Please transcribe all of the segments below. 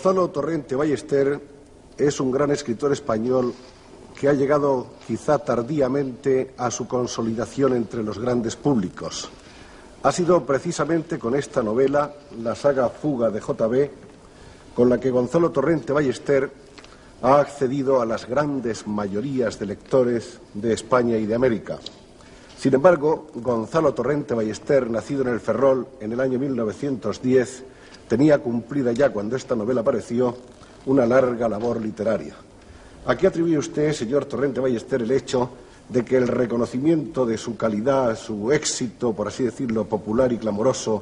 Gonzalo Torrente Ballester es un gran escritor español que ha llegado quizá tardíamente a su consolidación entre los grandes públicos. Ha sido precisamente con esta novela, la saga Fuga de J.B., con la que Gonzalo Torrente Ballester ha accedido a las grandes mayorías de lectores de España y de América. Sin embargo, Gonzalo Torrente Ballester, nacido en el Ferrol en el año 1910, tenía cumplida ya, cuando esta novela apareció, una larga labor literaria. ¿A qué atribuye usted, señor Torrente Ballester, el hecho de que el reconocimiento de su calidad, su éxito, por así decirlo, popular y clamoroso,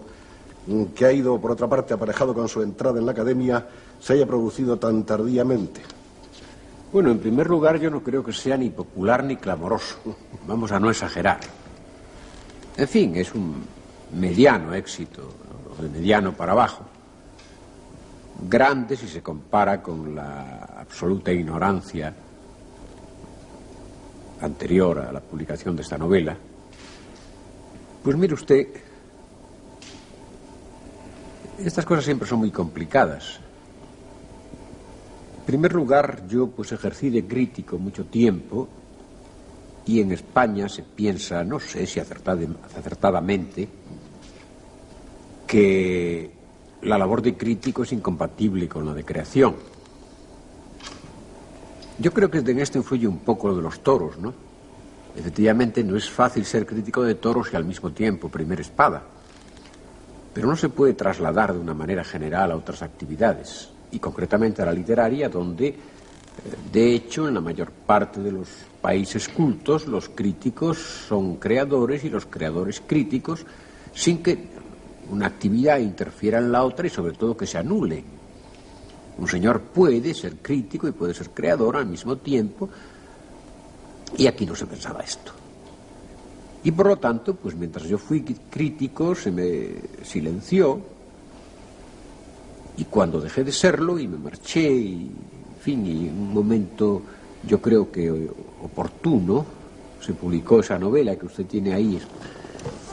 que ha ido, por otra parte, aparejado con su entrada en la academia, se haya producido tan tardíamente? Bueno, en primer lugar, yo no creo que sea ni popular ni clamoroso. Vamos a no exagerar. En fin, es un mediano éxito, de mediano para abajo. Grande si se compara con la absoluta ignorancia anterior a la publicación de esta novela. Pues mire usted, estas cosas siempre son muy complicadas. En primer lugar, yo pues ejercí de crítico mucho tiempo y en España se piensa, no sé si acertadamente, que la labor de crítico es incompatible con la de creación. Yo creo que en esto influye un poco lo de los toros, ¿no? Efectivamente, no es fácil ser crítico de toros y al mismo tiempo primer espada. Pero no se puede trasladar de una manera general a otras actividades, y concretamente a la literaria, donde, de hecho, en la mayor parte de los países cultos, los críticos son creadores y los creadores críticos, sin que una actividad interfiera en la otra y sobre todo que se anule. Un señor puede ser crítico y puede ser creador al mismo tiempo, y aquí no se pensaba esto. Y por lo tanto, pues mientras yo fui crítico se me silenció, y cuando dejé de serlo y me marché, y, en fin, y en un momento yo creo que oportuno, se publicó esa novela que usted tiene ahí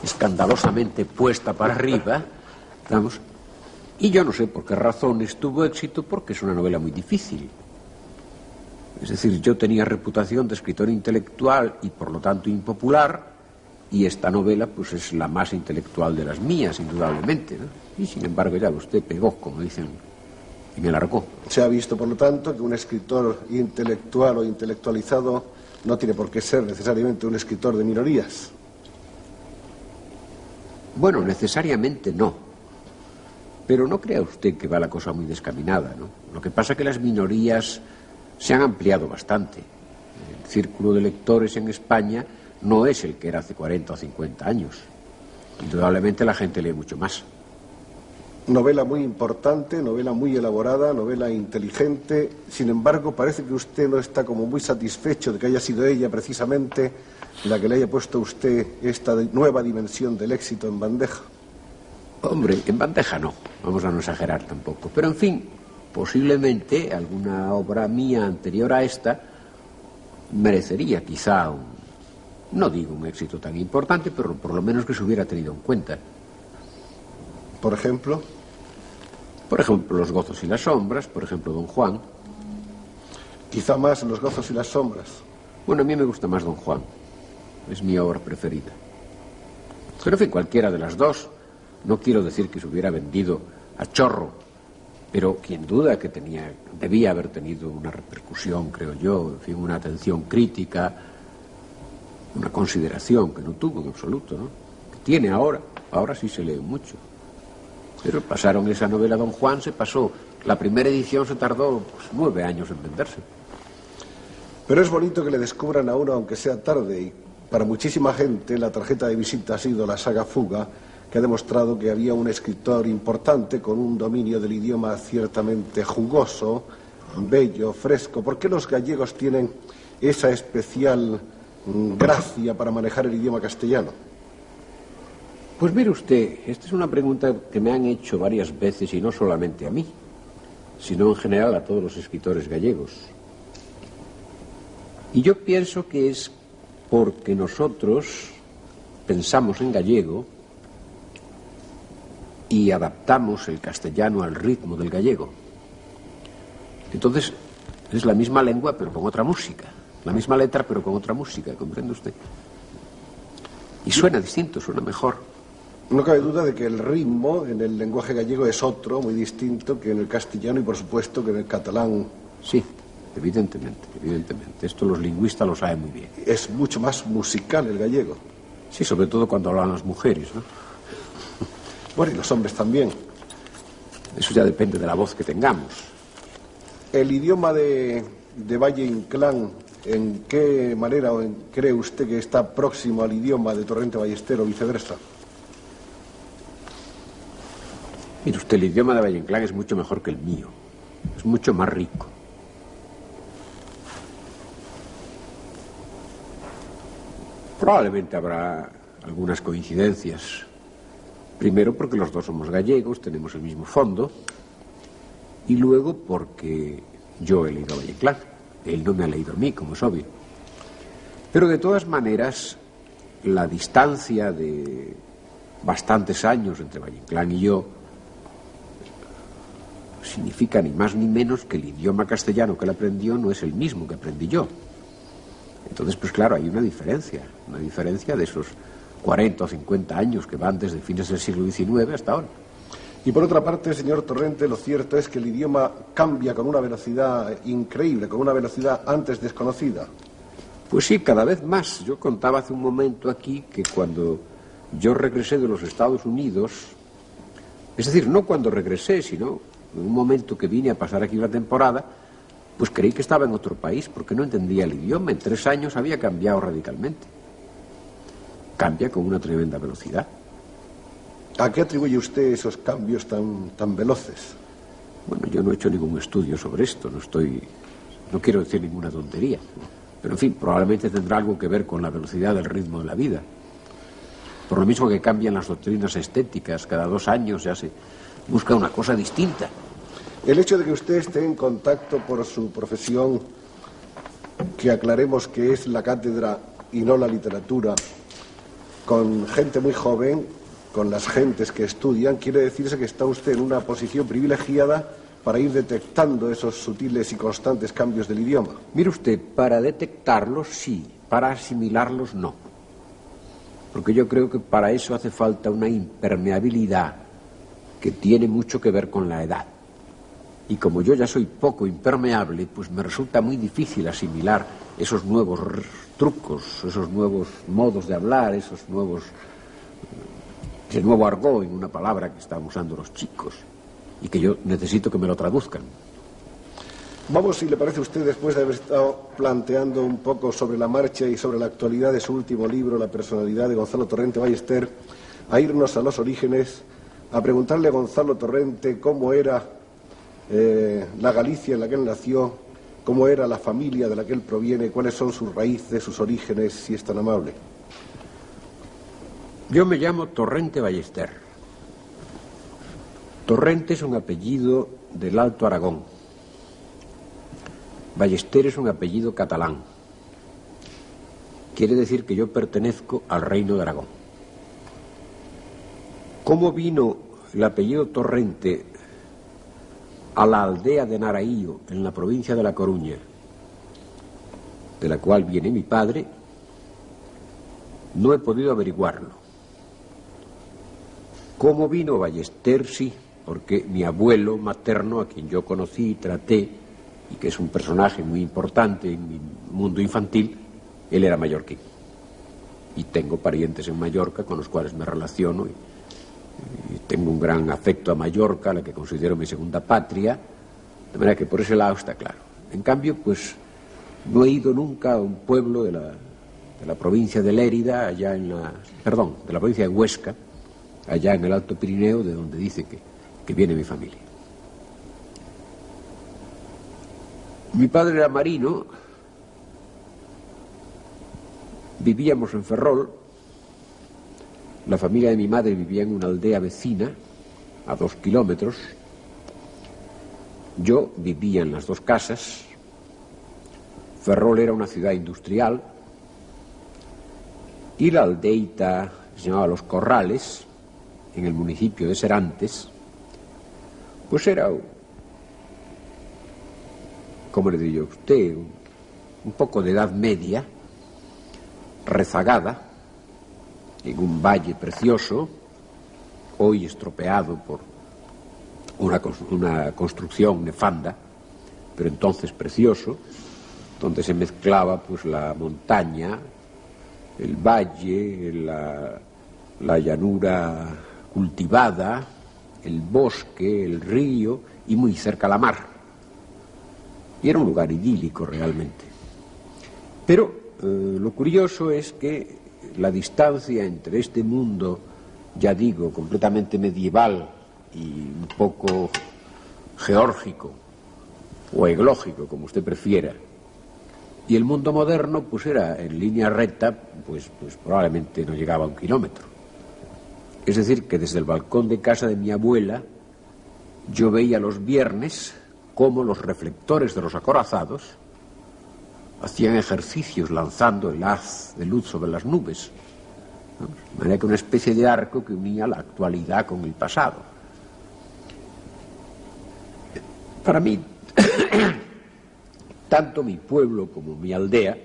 escandalosamente puesta para arriba, vamos, y yo no sé por qué razones tuvo éxito, porque es una novela muy difícil. Es decir, yo tenía reputación de escritor intelectual y por lo tanto impopular, y esta novela pues es la más intelectual de las mías, indudablemente, ¿no? Y sin embargo ya usted pegó, como dicen, y me largó. Se ha visto, por lo tanto, que un escritor intelectual o intelectualizado no tiene por qué ser necesariamente un escritor de minorías. Bueno, necesariamente no. Pero no crea usted que va la cosa muy descaminada, ¿no? Lo que pasa es que las minorías se han ampliado bastante. El círculo de lectores en España no es el que era hace 40 o 50 años. Indudablemente la gente lee mucho más. Novela muy importante, novela muy elaborada, novela inteligente. Sin embargo, parece que usted no está como muy satisfecho de que haya sido ella precisamente la que le haya puesto a usted esta nueva dimensión del éxito en bandeja. Hombre, en bandeja no, vamos a no exagerar tampoco. Pero en fin, posiblemente alguna obra mía anterior a esta merecería quizá no digo un éxito tan importante, pero por lo menos que se hubiera tenido en cuenta. ¿Por ejemplo? Por ejemplo, Los gozos y las sombras, por ejemplo, Don Juan. Quizá más Los gozos y las sombras. Bueno, a mí me gusta más Don Juan. Es mi obra preferida. Pero en fin, cualquiera de las dos. No quiero decir que se hubiera vendido a chorro, pero quien duda que debía haber tenido una repercusión, creo yo, en fin, una atención crítica, una consideración que no tuvo en absoluto, ¿no? Que tiene ahora sí se lee mucho. Pero pasaron esa novela Don Juan, se pasó. La primera edición se tardó 9 años en venderse. Pero es bonito que le descubran a uno, aunque sea tarde, y para muchísima gente la tarjeta de visita ha sido la saga Fuga, que ha demostrado que había un escritor importante con un dominio del idioma ciertamente jugoso, bello, fresco. ¿Por qué los gallegos tienen esa especial gracia para manejar el idioma castellano? Pues mire usted, esta es una pregunta que me han hecho varias veces, y no solamente a mí, sino en general a todos los escritores gallegos. Y yo pienso que es porque nosotros pensamos en gallego y adaptamos el castellano al ritmo del gallego. Entonces, es la misma lengua, pero con otra música. La misma letra, pero con otra música, ¿comprende usted? Y suena distinto, suena mejor. No cabe duda de que el ritmo en el lenguaje gallego es otro, muy distinto que en el castellano y, por supuesto, que en el catalán. Sí, evidentemente, evidentemente. Esto los lingüistas lo saben muy bien. Es mucho más musical el gallego. Sí, sobre todo cuando hablan las mujeres, ¿no? Bueno, y los hombres también. Eso ya depende de la voz que tengamos. El idioma de Valle Inclán, ¿en qué manera cree usted que está próximo al idioma de Torrente Ballester o viceversa? Mire usted, el idioma de Valle Inclán es mucho mejor que el mío. Es mucho más rico. Probablemente habrá algunas coincidencias. Primero porque los dos somos gallegos, tenemos el mismo fondo. Y luego porque yo he leído a Valle Inclán. Él no me ha leído a mí, como es obvio. Pero de todas maneras, la distancia de bastantes años entre Valle Inclán y yo significa ni más ni menos que el idioma castellano que él aprendió no es el mismo que aprendí yo. Entonces, pues claro, hay una diferencia de esos 40 o 50 años que van desde fines del siglo XIX hasta ahora. Y por otra parte, señor Torrente, lo cierto es que el idioma cambia con una velocidad increíble, con una velocidad antes desconocida. Pues sí, cada vez más. Yo contaba hace un momento aquí que cuando yo regresé de los Estados Unidos, es decir, no cuando regresé, sino en un momento que vine a pasar aquí una temporada, pues creí que estaba en otro país porque no entendía el idioma. En 3 años había cambiado radicalmente. Cambia con una tremenda velocidad. ¿A qué atribuye usted esos cambios tan veloces? Bueno, yo no he hecho ningún estudio sobre esto, no quiero decir ninguna tontería. Pero en fin, probablemente tendrá algo que ver con la velocidad del ritmo de la vida. Por lo mismo que cambian las doctrinas estéticas, cada 2 años ya se busca una cosa distinta. El hecho de que usted esté en contacto por su profesión, que aclaremos que es la cátedra y no la literatura, con gente muy joven, con las gentes que estudian, quiere decirse que está usted en una posición privilegiada para ir detectando esos sutiles y constantes cambios del idioma. Mire usted, para detectarlos sí, para asimilarlos no. Porque yo creo que para eso hace falta una impermeabilidad que tiene mucho que ver con la edad. Y como yo ya soy poco impermeable, pues me resulta muy difícil asimilar esos nuevos trucos, esos nuevos modos de hablar, ese nuevo argot en una palabra que están usando los chicos y que yo necesito que me lo traduzcan. Vamos, si le parece a usted, después de haber estado planteando un poco sobre la marcha y sobre la actualidad de su último libro, La personalidad de Gonzalo Torrente Ballester, a irnos a los orígenes, a preguntarle a Gonzalo Torrente cómo era la Galicia en la que él nació, cómo era la familia de la que él proviene, cuáles son sus raíces, sus orígenes, si es tan amable. Yo me llamo Torrente Ballester. Torrente es un apellido del Alto Aragón. Ballester es un apellido catalán. Quiere decir que yo pertenezco al Reino de Aragón. ¿Cómo vino el apellido Torrente a la aldea de Naraío, en la provincia de La Coruña, de la cual viene mi padre? No he podido averiguarlo. ¿Cómo vino Ballester? Sí, porque mi abuelo materno, a quien yo conocí y traté, y que es un personaje muy importante en mi mundo infantil, él era mallorquín. Y tengo parientes en Mallorca con los cuales me relaciono y tengo un gran afecto a Mallorca, la que considero mi segunda patria, de manera que por ese lado está claro. En cambio, pues no he ido nunca a un pueblo de la provincia de Lérida, de la provincia de Huesca, allá en el Alto Pirineo, de donde dice que viene mi familia. Mi padre era marino, vivíamos en Ferrol. La familia de mi madre vivía en una aldea vecina, a 2 kilómetros. Yo vivía en las 2 casas. Ferrol era una ciudad industrial. Y la aldeita, que se llamaba Los Corrales, en el municipio de Serantes, pues era ¿cómo le diría usted? Un poco de Edad Media, rezagada, en un valle precioso, hoy estropeado por una construcción nefanda, pero entonces precioso, donde se mezclaba pues la montaña, el valle, la llanura cultivada, el bosque, el río y muy cerca la mar. Y era un lugar idílico realmente. Pero lo curioso es que la distancia entre este mundo, ya digo, completamente medieval y un poco geórgico o eglógico, como usted prefiera, y el mundo moderno, pues era en línea recta, pues probablemente no llegaba a 1 kilómetro. Es decir, que desde el balcón de casa de mi abuela yo veía los viernes cómo los reflectores de los acorazados hacían ejercicios lanzando el haz de luz sobre las nubes, ¿no? De manera que una especie de arco que unía la actualidad con el pasado. Para mí, tanto mi pueblo como mi aldea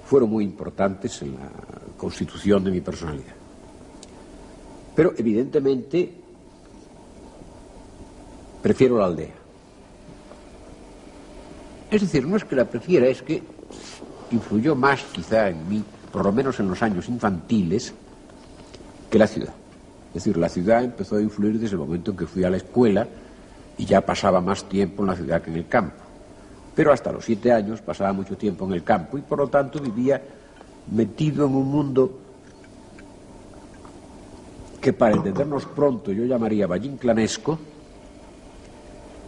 fueron muy importantes en la constitución de mi personalidad. Pero evidentemente prefiero la aldea. Es decir, no es que la prefiera, es que influyó más quizá en mí, por lo menos en los años infantiles, que la ciudad. Es decir, la ciudad empezó a influir desde el momento en que fui a la escuela y ya pasaba más tiempo en la ciudad que en el campo. Pero hasta los 7 años pasaba mucho tiempo en el campo y por lo tanto vivía metido en un mundo que, para entendernos pronto, yo llamaría vallinclanesco,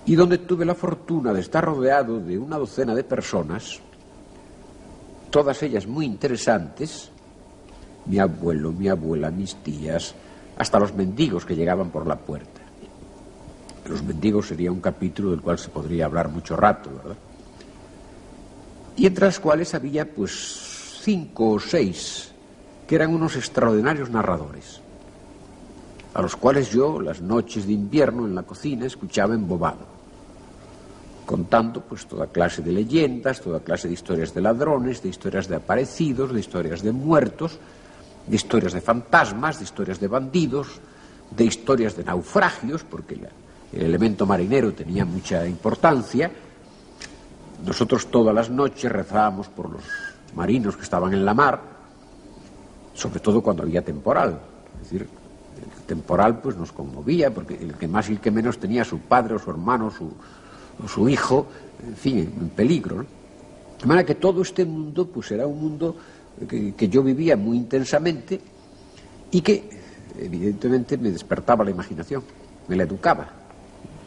y donde tuve la fortuna de estar rodeado de una docena de personas, todas ellas muy interesantes, mi abuelo, mi abuela, mis tías, hasta los mendigos que llegaban por la puerta. Los mendigos sería un capítulo del cual se podría hablar mucho rato, ¿verdad? Y entre las cuales había pues 5 o 6 que eran unos extraordinarios narradores, a los cuales yo, las noches de invierno en la cocina, escuchaba embobado, contando pues toda clase de leyendas, toda clase de historias de ladrones, de historias de aparecidos, de historias de muertos, de historias de fantasmas, de historias de bandidos, de historias de naufragios, porque el elemento marinero tenía mucha importancia. Nosotros todas las noches rezábamos por los marinos que estaban en la mar, sobre todo cuando había temporal. Es decir, el temporal pues nos conmovía, porque el que más y el que menos tenía a su padre o su hermano o su hijo, en fin, en peligro, ¿no? De manera que todo este mundo pues era un mundo que yo vivía muy intensamente y que evidentemente me despertaba la imaginación, me la educaba.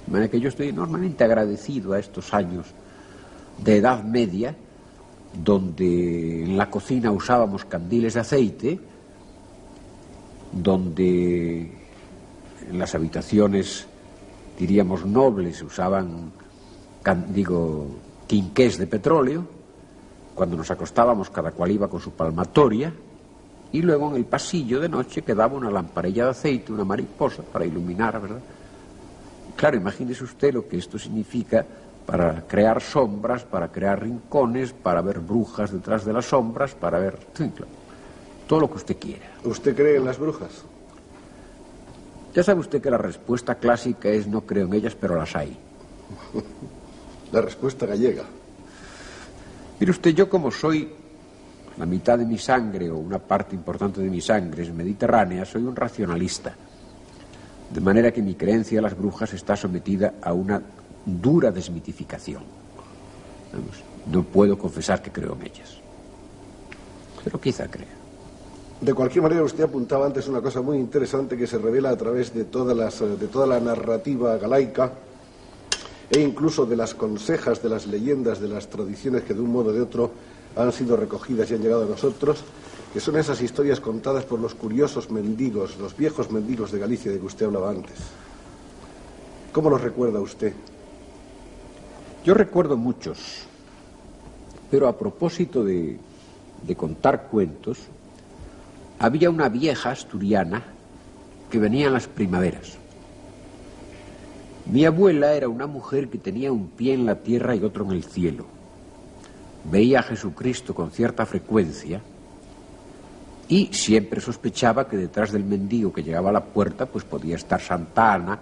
De manera que yo estoy enormemente agradecido a estos años de Edad Media, donde en la cocina usábamos candiles de aceite, donde en las habitaciones, diríamos, nobles usaban, quinqués de petróleo. Cuando nos acostábamos cada cual iba con su palmatoria, y luego en el pasillo de noche quedaba una lamparilla de aceite, una mariposa para iluminar, ¿verdad? Claro, imagínese usted lo que esto significa para crear sombras, para crear rincones, para ver brujas detrás de las sombras, para ver, sí, claro, todo lo que usted quiera. ¿Usted cree en las brujas? Ya sabe usted que la respuesta clásica es no creo en ellas, pero las hay. La respuesta gallega. Mire usted, yo como soy, la mitad de mi sangre o una parte importante de mi sangre es mediterránea, soy un racionalista. De manera que mi creencia en las brujas está sometida a una dura desmitificación. Vamos, no puedo confesar que creo en ellas, pero quizá crea. De cualquier manera, usted apuntaba antes una cosa muy interesante que se revela a través de toda la narrativa galaica e incluso de las consejas, de las leyendas, de las tradiciones que de un modo o de otro han sido recogidas y han llegado a nosotros, que son esas historias contadas por los curiosos mendigos, los viejos mendigos de Galicia de que usted hablaba antes. ¿Cómo los recuerda usted? Yo recuerdo muchos, pero a propósito de contar cuentos, había una vieja asturiana que venía en las primaveras Mi abuela era una mujer que tenía un pie en la tierra y otro en el cielo. Veía a Jesucristo con cierta frecuencia y siempre sospechaba que detrás del mendigo que llegaba a la puerta pues podía estar Santa Ana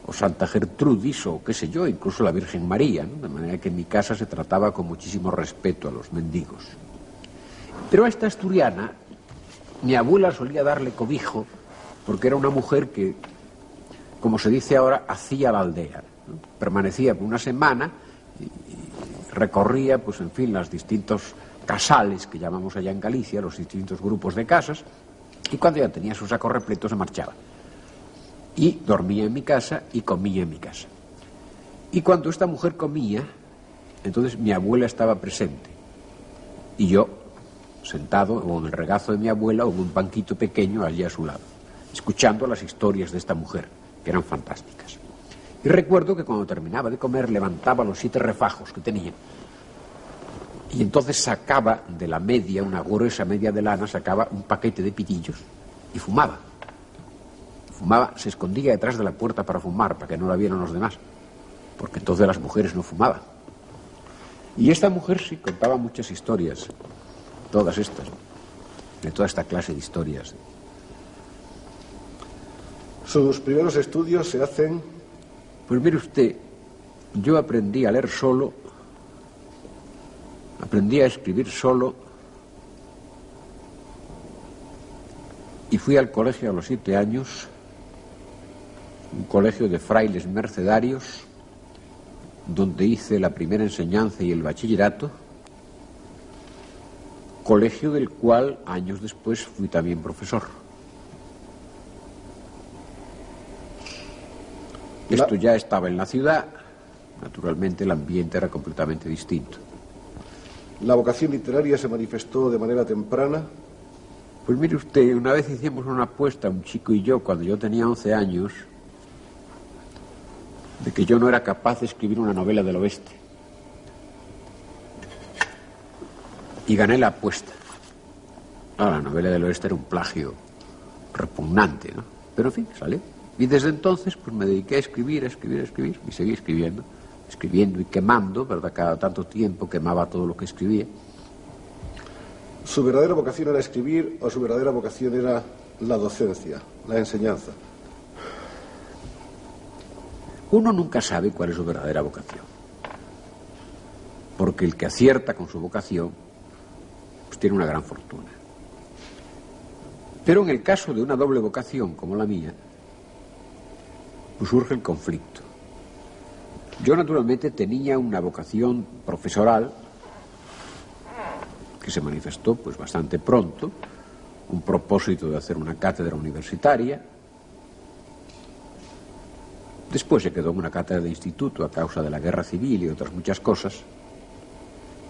o Santa Gertrudis o qué sé yo, incluso la Virgen María, ¿no? De manera que en mi casa se trataba con muchísimo respeto a los mendigos. Pero a esta asturiana, mi abuela solía darle cobijo porque era una mujer que, como se dice ahora, hacía la aldea, ¿no? Permanecía por una semana y recorría, pues en fin, los distintos casales que llamamos allá en Galicia, los distintos grupos de casas, y cuando ya tenía su saco repleto se marchaba. Y dormía en mi casa y comía en mi casa. Y cuando esta mujer comía, entonces mi abuela estaba presente. Y yo, sentado o en el regazo de mi abuela o en un banquito pequeño allí a su lado, escuchando las historias de esta mujer, que eran fantásticas. Y recuerdo que cuando terminaba de comer levantaba los 7 refajos que tenía. Y entonces sacaba de la media, una gruesa media de lana, sacaba un paquete de pitillos y fumaba. Fumaba, se escondía detrás de la puerta para fumar, para que no la vieran los demás, porque entonces las mujeres no fumaban. Y esta mujer sí contaba muchas historias, todas estas, de toda esta clase de historias. Sus primeros estudios se hacen... Pues mire usted, yo aprendí a leer solo, aprendí a escribir solo y fui al colegio a los 7 años, un colegio de frailes mercedarios, donde hice la primera enseñanza y el bachillerato, colegio del cual años después fui también profesor. Esto ya estaba en la ciudad, naturalmente el ambiente era completamente distinto. ¿La vocación literaria se manifestó de manera temprana? Pues mire usted, una vez hicimos una apuesta, un chico y yo, cuando yo tenía 11 años, de que yo no era capaz de escribir una novela del oeste. Y gané la apuesta. La novela del oeste era un plagio repugnante, ¿no? Pero en fin, salió. Y desde entonces pues me dediqué a escribir, y seguí escribiendo y quemando, ¿verdad? Cada tanto tiempo quemaba todo lo que escribía. ¿Su verdadera vocación era escribir o su verdadera vocación era la docencia, la enseñanza? Uno nunca sabe cuál es su verdadera vocación, porque el que acierta con su vocación pues tiene una gran fortuna. Pero en el caso de una doble vocación como la mía, pues surge el conflicto. Yo naturalmente tenía una vocación profesoral que se manifestó pues bastante pronto, un propósito de hacer una cátedra universitaria. Después se quedó en una cátedra de instituto a causa de la guerra civil y otras muchas cosas.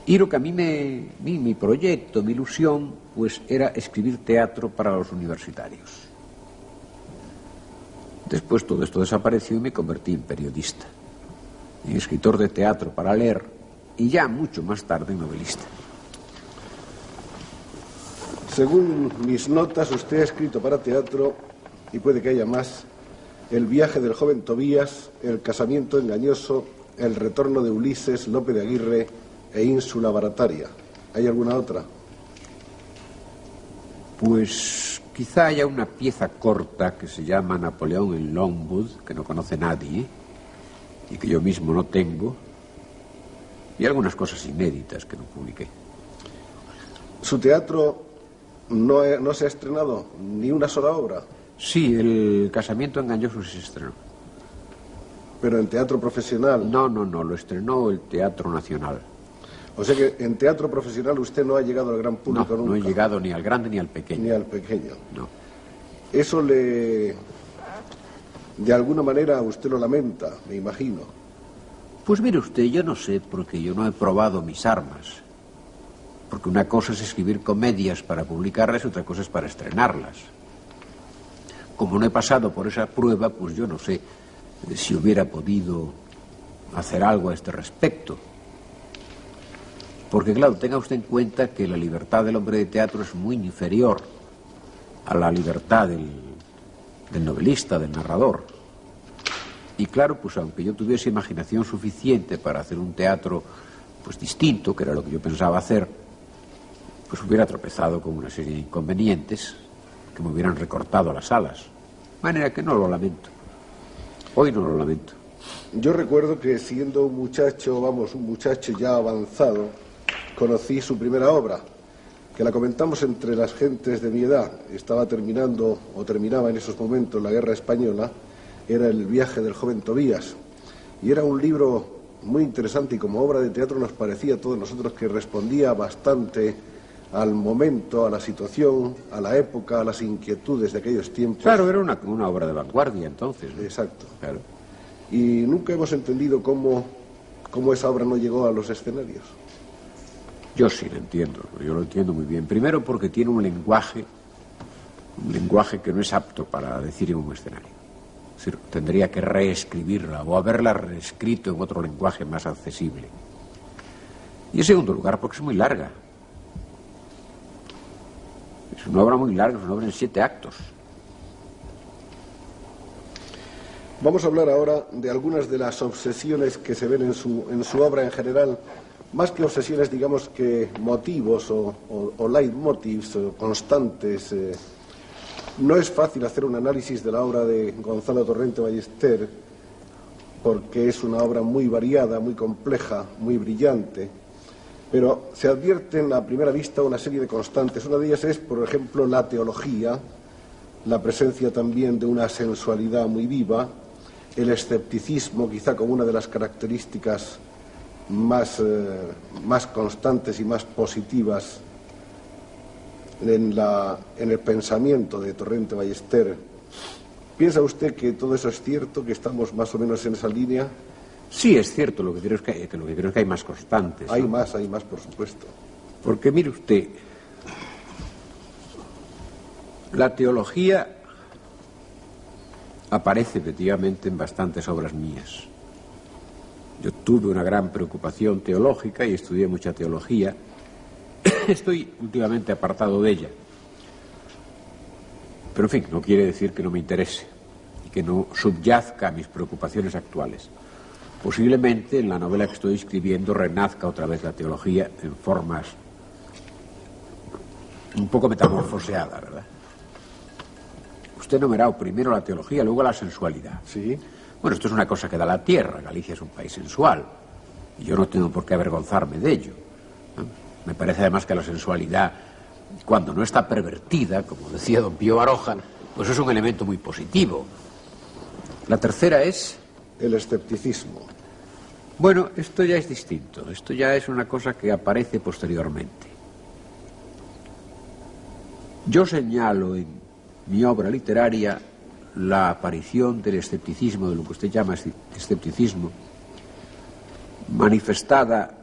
Y lo que a mí mi proyecto, mi ilusión, pues era escribir teatro para los universitarios. Después todo esto desapareció y me convertí en periodista, en escritor de teatro para leer y ya mucho más tarde en novelista. Según mis notas, usted ha escrito para teatro, y puede que haya más, El viaje del joven Tobías, El casamiento engañoso, El retorno de Ulises, Lope de Aguirre e Ínsula Barataria. ¿Hay alguna otra? Pues quizá haya una pieza corta que se llama Napoleón en Longwood, que no conoce nadie y que yo mismo no tengo, y algunas cosas inéditas que no publiqué. ¿Su teatro no se ha estrenado ni una sola obra? Sí, El casamiento engañoso sí se estrenó. ¿Pero en teatro profesional? No, lo estrenó el Teatro Nacional. O sea que en teatro profesional usted no ha llegado al gran público nunca. No he llegado ni al grande ni al pequeño. Ni al pequeño. No. Eso de alguna manera usted lo lamenta, me imagino. Pues mire usted, yo no sé, porque yo no he probado mis armas. Porque una cosa es escribir comedias para publicarlas y otra cosa es para estrenarlas. Como no he pasado por esa prueba, pues yo no sé si hubiera podido hacer algo a este respecto. Porque claro, tenga usted en cuenta que la libertad del hombre de teatro es muy inferior a la libertad del novelista, del narrador. Y claro, pues aunque yo tuviese imaginación suficiente para hacer un teatro pues distinto, que era lo que yo pensaba hacer, pues hubiera tropezado con una serie de inconvenientes que me hubieran recortado las alas. De manera que no lo lamento. Hoy no lo lamento. Yo recuerdo que siendo un muchacho, un muchacho ya avanzado, conocí su primera obra, que la comentamos entre las gentes de mi edad. Estaba terminando, o terminaba en esos momentos, la Guerra Española. Era El viaje del joven Tobías. Y era un libro muy interesante y como obra de teatro nos parecía a todos nosotros que respondía bastante al momento, a la situación, a la época, a las inquietudes de aquellos tiempos. Claro, era una obra de vanguardia entonces, ¿no? Exacto. Claro. Y nunca hemos entendido cómo esa obra no llegó a los escenarios. Yo sí lo entiendo, yo lo entiendo muy bien. Primero porque tiene un lenguaje que no es apto para decir en un escenario. Es decir, tendría que reescribirla o haberla reescrito en otro lenguaje más accesible. Y en segundo lugar porque es muy larga. Es una obra muy larga, es una obra en 7 actos. Vamos a hablar ahora de algunas de las obsesiones que se ven en su obra en general, más que obsesiones, digamos que motivos o leitmotivs constantes. No es fácil hacer un análisis de la obra de Gonzalo Torrente Ballester, porque es una obra muy variada, muy compleja, muy brillante, pero se advierten a primera vista una serie de constantes. Una de ellas es, por ejemplo, la teología, la presencia también de una sensualidad muy viva, el escepticismo, quizá como una de las características más constantes y más positivas en el pensamiento de Torrente Ballester. ¿Piensa usted que todo eso es cierto, que estamos más o menos en esa línea? Sí, es cierto, lo que creo es que hay más constantes, ¿no? Hay más, por supuesto. Porque mire usted, la teología aparece efectivamente en bastantes obras mías. Yo tuve una gran preocupación teológica y estudié mucha teología. Estoy últimamente apartado de ella. Pero en fin, no quiere decir que no me interese y que no subyazca a mis preocupaciones actuales. Posiblemente en la novela que estoy escribiendo renazca otra vez la teología en formas un poco metamorfoseadas, ¿verdad? Usted enumerado primero la teología, luego la sensualidad. Sí. Bueno, esto es una cosa que da la tierra. Galicia es un país sensual y yo no tengo por qué avergonzarme de ello, ¿no? Me parece además que la sensualidad, cuando no está pervertida, como decía don Pío Baroja, pues es un elemento muy positivo. La tercera es... el escepticismo. Bueno, esto ya es distinto. Esto ya es una cosa que aparece posteriormente. Yo señalo en mi obra literaria la aparición del escepticismo, de lo que usted llama escepticismo, manifestada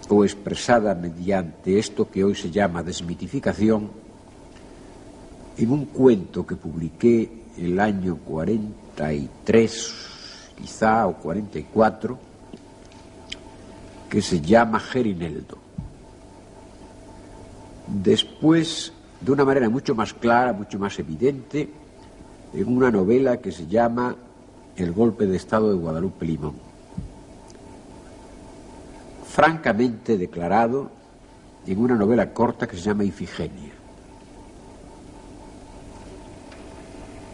o expresada mediante esto que hoy se llama desmitificación, en un cuento que publiqué el año 43, quizá, o 44, que se llama Gerineldo. Después, de una manera mucho más clara, mucho más evidente, en una novela que se llama El golpe de Estado de Guadalupe Limón. Francamente declarado en una novela corta que se llama Ifigenia.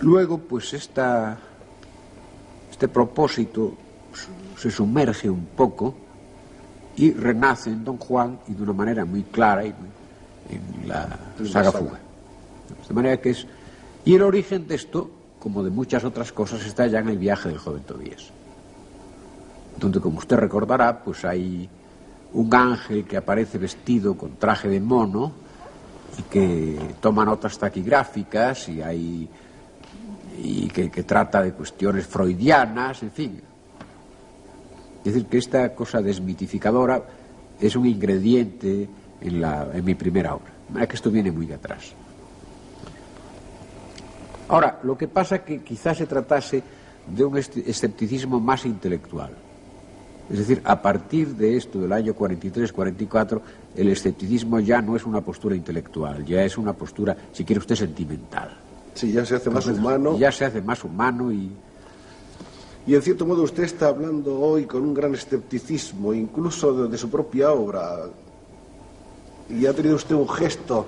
Luego, pues este propósito se sumerge un poco y renace en Don Juan, y de una manera muy clara y en la saga Fuga. De manera que es... Y el origen de esto, como de muchas otras cosas, está ya en El viaje del joven Tobías, donde, como usted recordará, pues hay un ángel que aparece vestido con traje de mono y que toma notas taquigráficas y que trata de cuestiones freudianas, en fin. Es decir, que esta cosa desmitificadora es un ingrediente en mi primera obra. De manera que esto viene muy de atrás. Ahora, lo que pasa es que quizás se tratase de un escepticismo más intelectual. Es decir, a partir de esto del año 43-44, el escepticismo ya no es una postura intelectual, ya es una postura, si quiere usted, sentimental. Sí, ya se hace más humano. Ya se hace más humano y en cierto modo usted está hablando hoy con un gran escepticismo, incluso de su propia obra. Y ha tenido usted un gesto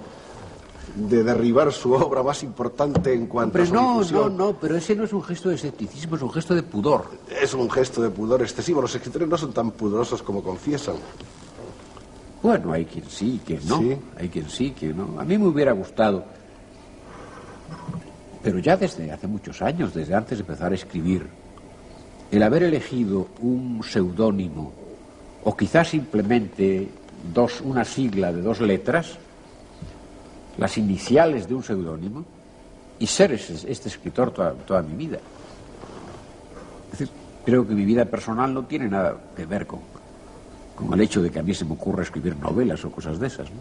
de derribar su obra más importante en cuanto a su difusión. No, pero ese no es un gesto de escepticismo, es un gesto de pudor. Es un gesto de pudor excesivo. Los escritores no son tan pudorosos como confiesan. Bueno, hay quien sí, quien no. Sí. Hay quien sí, quien no. A mí me hubiera gustado, pero ya desde hace muchos años, desde antes de empezar a escribir, el haber elegido un seudónimo, o quizás simplemente una sigla de 2 letras, las iniciales de un seudónimo, y ser este escritor toda mi vida. Es decir, creo que mi vida personal no tiene nada que ver con el hecho de que a mí se me ocurra escribir novelas o cosas de esas, ¿no?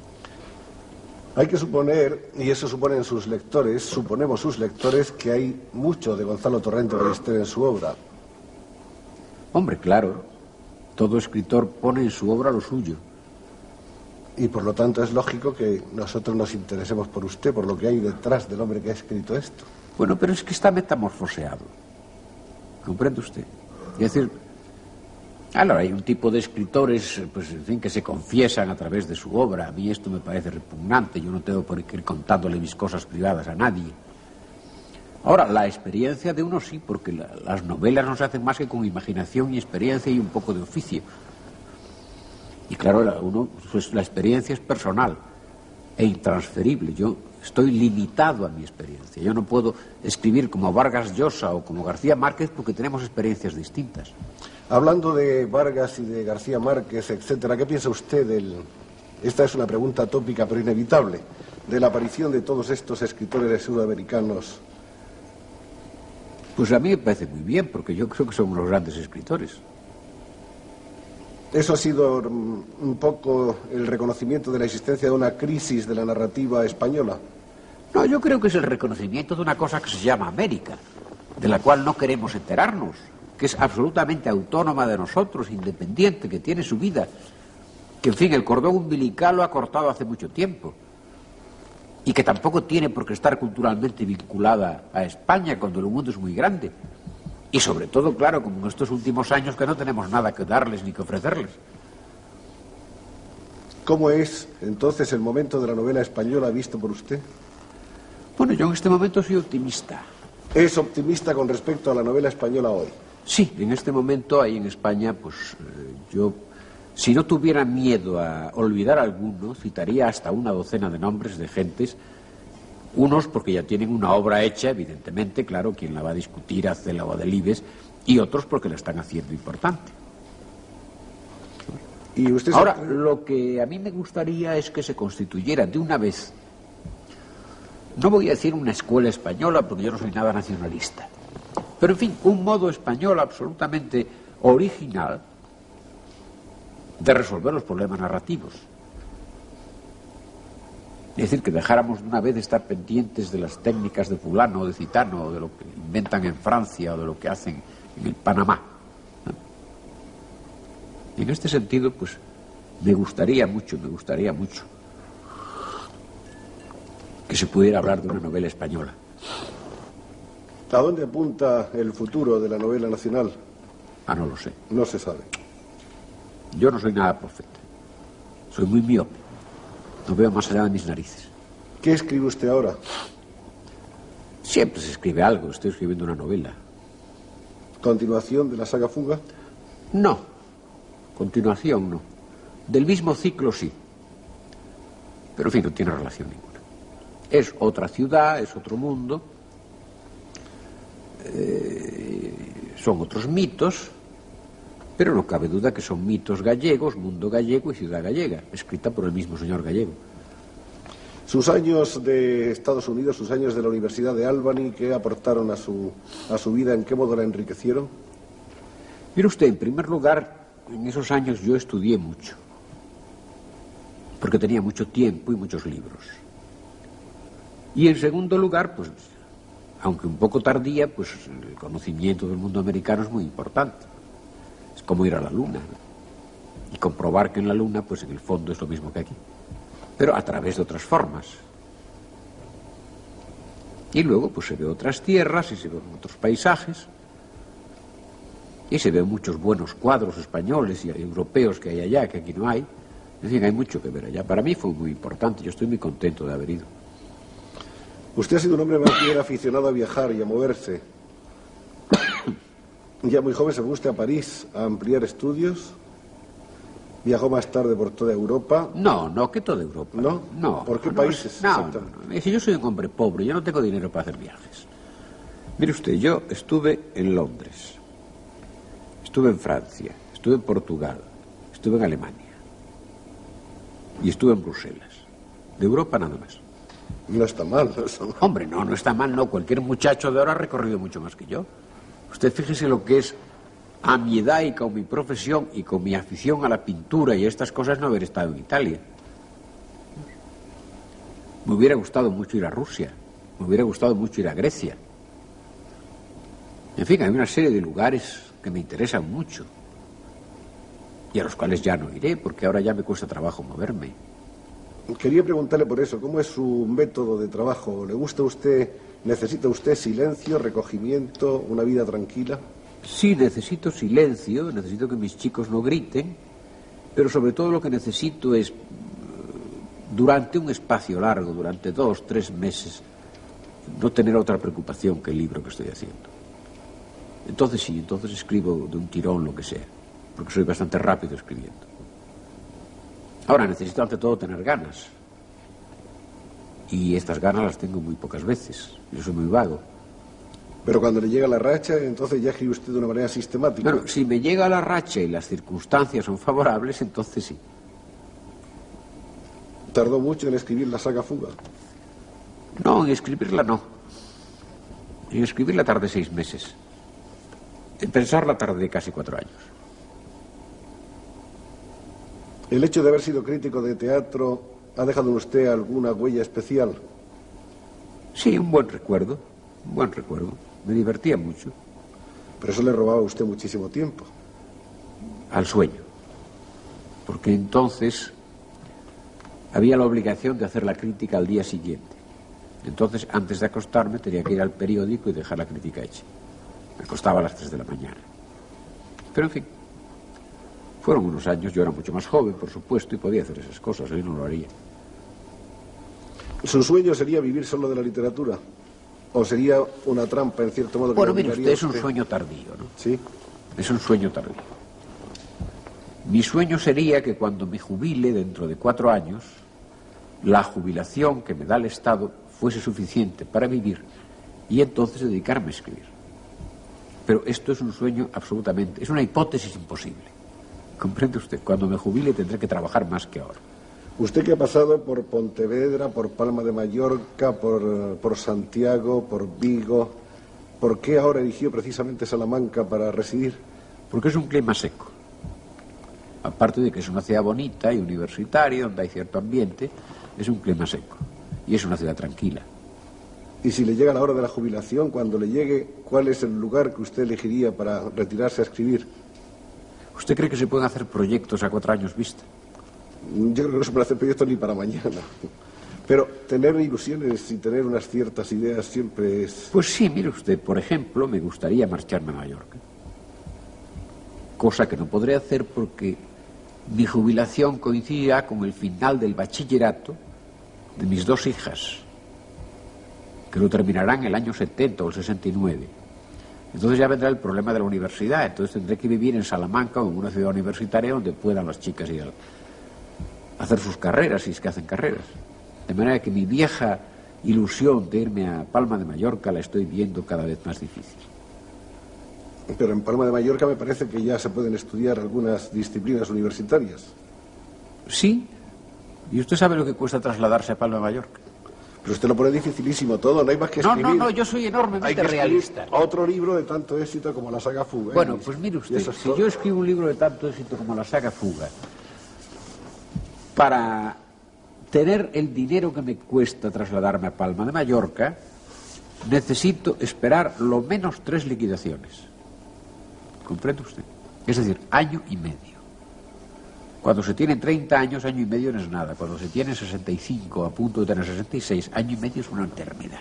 Hay que suponer, y eso suponemos sus lectores, que hay mucho de Gonzalo Torrente Ballester en su obra. Hombre, claro, todo escritor pone en su obra lo suyo. Y por lo tanto es lógico que nosotros nos interesemos por usted, por lo que hay detrás del hombre que ha escrito esto. Bueno, pero es que está metamorfoseado. ¿Comprende usted? Es decir, claro, hay un tipo de escritores, pues en fin, que se confiesan a través de su obra. A mí esto me parece repugnante. Yo no tengo por qué ir contándole mis cosas privadas a nadie. Ahora, la experiencia de uno sí, porque las novelas no se hacen más que con imaginación y experiencia y un poco de oficio. Y claro, la experiencia es personal e intransferible. Yo estoy limitado a mi experiencia. Yo no puedo escribir como Vargas Llosa o como García Márquez porque tenemos experiencias distintas. Hablando de Vargas y de García Márquez, etcétera, ¿qué piensa usted esta es una pregunta tópica pero inevitable, de la aparición de todos estos escritores sudamericanos? Pues a mí me parece muy bien, porque yo creo que son unos grandes escritores. ¿Eso ha sido un poco el reconocimiento de la existencia de una crisis de la narrativa española? No, yo creo que es el reconocimiento de una cosa que se llama América, de la cual no queremos enterarnos, que es absolutamente autónoma de nosotros, independiente, que tiene su vida, que en fin, el cordón umbilical lo ha cortado hace mucho tiempo, y que tampoco tiene por qué estar culturalmente vinculada a España cuando el mundo es muy grande. Y sobre todo, claro, como en estos últimos años que no tenemos nada que darles ni que ofrecerles. ¿Cómo es entonces el momento de la novela española visto por usted? Bueno, yo en este momento soy optimista. ¿Es optimista con respecto a la novela española hoy? Sí, en este momento ahí en España, pues yo, si no tuviera miedo a olvidar alguno, citaría hasta una docena de nombres de gentes. Unos porque ya tienen una obra hecha, evidentemente, claro, quien la va a discutir hace la Delibes, y otros porque la están haciendo importante. ¿Y usted ahora, lo que a mí me gustaría es que se constituyera de una vez, no voy a decir una escuela española porque yo no soy nada nacionalista, pero en fin, un modo español absolutamente original de resolver los problemas narrativos. Es decir, que dejáramos de una vez de estar pendientes de las técnicas de fulano o de citano, o de lo que inventan en Francia o de lo que hacen en el Panamá, ¿no? En este sentido, pues, me gustaría mucho que se pudiera hablar de una novela española. ¿A dónde apunta el futuro de la novela nacional? Ah, no lo sé. No se sabe. Yo no soy nada profeta. Soy muy miope. No veo más allá de mis narices. ¿Qué escribe usted ahora? Siempre se escribe algo. Estoy escribiendo una novela. ¿Continuación de la saga Fuga? No. Continuación no. Del mismo ciclo sí. Pero en fin, no tiene relación ninguna. Es otra ciudad, es otro mundo. Son otros mitos. Pero no cabe duda que son mitos gallegos, mundo gallego y ciudad gallega, escrita por el mismo señor Gallego. Sus años de Estados Unidos, sus años de la Universidad de Albany, ¿qué aportaron a su vida? ¿En qué modo la enriquecieron? Mire usted, en primer lugar, en esos años yo estudié mucho, porque tenía mucho tiempo y muchos libros. Y en segundo lugar, pues, aunque un poco tardía, pues el conocimiento del mundo americano es muy importante. Es como ir a la Luna, ¿no? Y comprobar que en la Luna, pues en el fondo es lo mismo que aquí, pero a través de otras formas. Y luego pues se ve otras tierras y se ven otros paisajes. Y se ven muchos buenos cuadros españoles y europeos que hay allá, que aquí no hay. En fin, hay mucho que ver allá. Para mí fue muy importante. Yo estoy muy contento de haber ido. Usted ha sido un hombre más bien aficionado a viajar y a moverse. Ya muy joven se fue usted a París a ampliar estudios. Viajó más tarde por toda Europa. No, que toda Europa. ¿No? No. ¿Por qué países? No. Es que yo soy un hombre pobre, yo no tengo dinero para hacer viajes. Mire usted, yo estuve en Londres, estuve en Francia, estuve en Portugal, estuve en Alemania y estuve en Bruselas. De Europa nada más. No está mal, no está mal. Hombre, no está mal, no. Cualquier muchacho de ahora ha recorrido mucho más que yo. Usted fíjese lo que es, a mi edad y con mi profesión y con mi afición a la pintura y a estas cosas, no haber estado en Italia. Me hubiera gustado mucho ir a Rusia, me hubiera gustado mucho ir a Grecia. En fin, hay una serie de lugares que me interesan mucho y a los cuales ya no iré porque ahora ya me cuesta trabajo moverme. Quería preguntarle por eso, ¿cómo es su método de trabajo? ¿Le gusta a usted, necesita usted silencio, recogimiento, una vida tranquila? Sí, necesito silencio, necesito que mis chicos no griten, pero sobre todo lo que necesito es, durante un espacio largo, durante 2, 3 meses, no tener otra preocupación que el libro que estoy haciendo. Entonces sí, entonces escribo de un tirón lo que sea, porque soy bastante rápido escribiendo. Ahora, necesito ante todo tener ganas. Y estas ganas las tengo muy pocas veces. Yo soy muy vago. Pero cuando le llega la racha, entonces ya escribe usted de una manera sistemática. Bueno, si me llega la racha y las circunstancias son favorables, entonces sí. ¿Tardó mucho en escribir la saga Fuga? No, en escribirla no. En escribirla tardé 6 meses. En pensarla tardé casi 4 años. ¿El hecho de haber sido crítico de teatro ha dejado en usted alguna huella especial? Sí, un buen recuerdo. Un buen recuerdo. Me divertía mucho. Pero eso le robaba a usted muchísimo tiempo. Al sueño. Porque entonces había la obligación de hacer la crítica al día siguiente. Entonces, antes de acostarme, tenía que ir al periódico y dejar la crítica hecha. Me acostaba a las 3 de la mañana. Pero, en fin, fueron unos años. Yo era mucho más joven, por supuesto, y podía hacer esas cosas. Hoy no lo haría. ¿Su sueño sería vivir solo de la literatura? ¿O sería una trampa, en cierto modo? Bueno, mire usted, es un sueño tardío, ¿no? Sí. Es un sueño tardío. Mi sueño sería que cuando me jubile dentro de 4 años, la jubilación que me da el Estado fuese suficiente para vivir y entonces dedicarme a escribir. Pero esto es un sueño absolutamente, es una hipótesis imposible. ¿Comprende usted? Cuando me jubile tendré que trabajar más que ahora. Usted que ha pasado por Pontevedra, por Palma de Mallorca, por Santiago, por Vigo, ¿por qué ahora eligió precisamente Salamanca para residir? Porque es un clima seco. Aparte de que es una ciudad bonita y universitaria, donde hay cierto ambiente, es un clima seco. Y es una ciudad tranquila. Y si le llega la hora de la jubilación, cuando le llegue, ¿cuál es el lugar que usted elegiría para retirarse a escribir? ¿Usted cree que se pueden hacer proyectos a 4 años vista? Yo creo que no se puede hacer proyectos ni para mañana. Pero tener ilusiones y tener unas ciertas ideas siempre es... Pues sí, mire usted, por ejemplo, me gustaría marcharme a Mallorca. Cosa que no podré hacer porque mi jubilación coincidirá con el final del bachillerato de mis 2 hijas, que lo terminarán el año 70 o el 69. Entonces ya vendrá el problema de la universidad. Entonces tendré que vivir en Salamanca o en una ciudad universitaria donde puedan las chicas ir a hacer sus carreras, si es que hacen carreras. De manera que mi vieja ilusión de irme a Palma de Mallorca la estoy viendo cada vez más difícil. Pero en Palma de Mallorca me parece que ya se pueden estudiar algunas disciplinas universitarias. Sí. ¿Y usted sabe lo que cuesta trasladarse a Palma de Mallorca? Pero usted lo pone dificilísimo todo, no hay más que escribir. No, yo soy enormemente realista. Otro libro de tanto éxito como la saga Fuga. Bueno, pues mire usted, si yo escribo un libro de tanto éxito como la saga Fuga, para tener el dinero que me cuesta trasladarme a Palma de Mallorca, necesito esperar lo menos 3 liquidaciones. ¿Comprende usted? Es decir, año y medio. Cuando se tiene 30 años, año y medio no es nada. Cuando se tiene 65, a punto de tener 66, año y medio es una eternidad.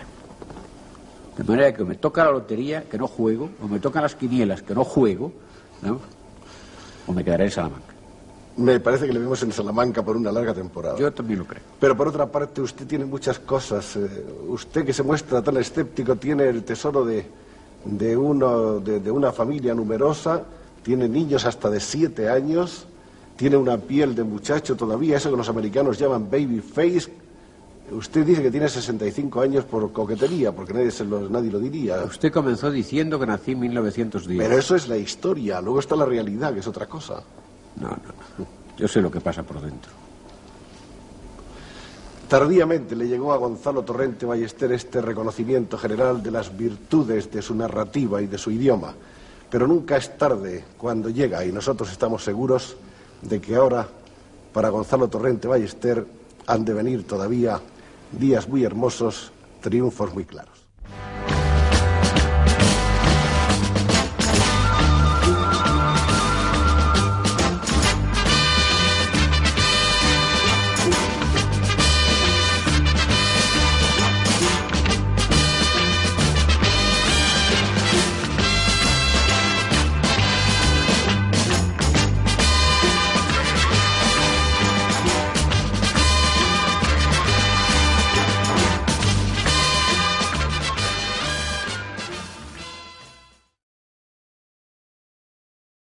De manera que o me toca la lotería, que no juego, o me tocan las quinielas, que no juego, ¿no? O me quedaré en Salamanca. Me parece que le vemos en Salamanca por una larga temporada. Yo también lo creo. Pero por otra parte, usted tiene muchas cosas. Usted, que se muestra tan escéptico, tiene el tesoro de una familia numerosa, tiene niños hasta de 7 años, tiene una piel de muchacho todavía, eso que los americanos llaman baby face. Usted dice que tiene 65 años por coquetería, porque nadie lo diría. Usted comenzó diciendo que nací en 1910. Pero eso es la historia, luego está la realidad, que es otra cosa. No. Yo sé lo que pasa por dentro. Tardíamente le llegó a Gonzalo Torrente Ballester este reconocimiento general de las virtudes de su narrativa y de su idioma. Pero nunca es tarde cuando llega, y nosotros estamos seguros de que ahora, para Gonzalo Torrente Ballester, han de venir todavía días muy hermosos, triunfos muy claros.